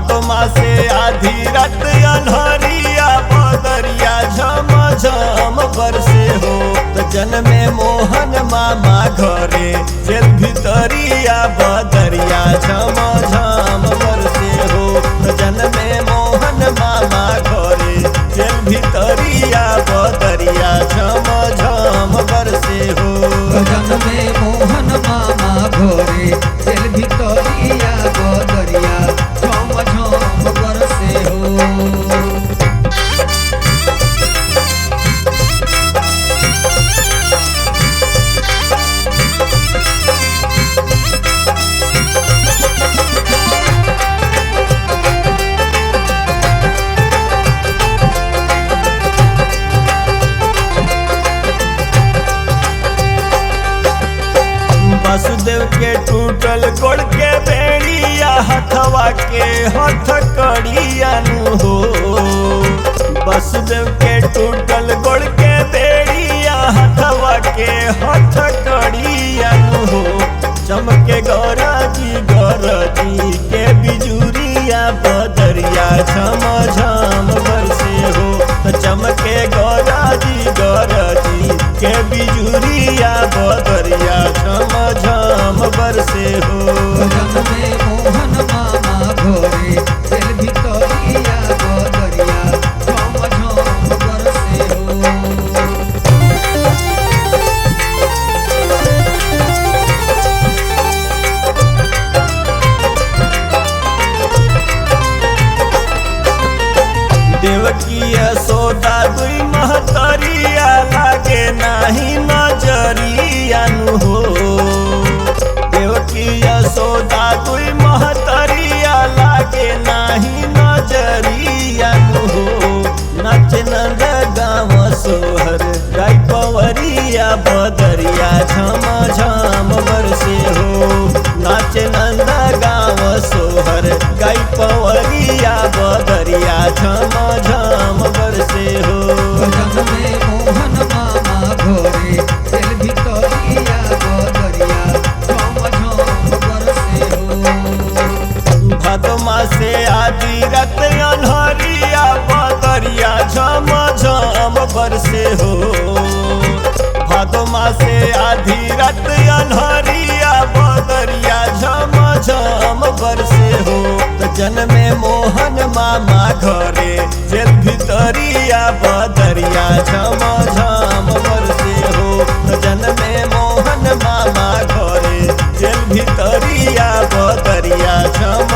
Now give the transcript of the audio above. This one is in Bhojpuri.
भादो मासे आधी रात अन्हरिया बदरिया झम झम बरसे हो। तो जन्मे मोहन मामा घरे जेल भितरिया बदरिया झम झम बरसे हो। तो जन्मे मोहन मामा घरे जेल भितरिया बदरिया झम झम बरसे हो। जन्मे मोहन मामा घरे जेल भितरिया बदरिया झम झम बरसे हो। वासुदेव के टूटल गोड़ के बेड़िया हथवा के हथ कड़िया नु हो। वासुदेव के टूटल गोड़ के बेड़िया हथवा के हथ कड़िया नु हो। चमके गौराजी के बिजुरिया बदरिया झम झम बरसे हो। तो चमके गौराजी के बिजुरिया बदरिया झम झम बरसे हो। जन्मे मोहन मामा घरे जेल भितरिया बदरिया झम झम बरसे हो। देवकी यशोदा दुई महतरिया लागे नाही नजरिया नु हो। देवकी यशोदा दुई महतरिया लागे नाही नजरिया नु हो। नाच नंद गाँव सोहर गाय पवरिया बदरिया झम झम बरसे हो। नाच नंद गाँव सोहर गाय पवरिया बदरिया झम झम बरसे हो। जन्मे मोहन मामा घरे जेल भितरिया बदरिया झम झम बरसे हो। भादो मासे आधी रात अन्हरिया बदरिया झम झम बरसे हो। भादो मासे आधी रात अन्हरिया बदरिया झम झम बरसे हो। तो जन्मे मोहन मामा घरे जेल भितरिया बदरिया झम झम बरसे हो। तो जन्मे मोहन मामा घरे जेल भितरिया बदरिया झम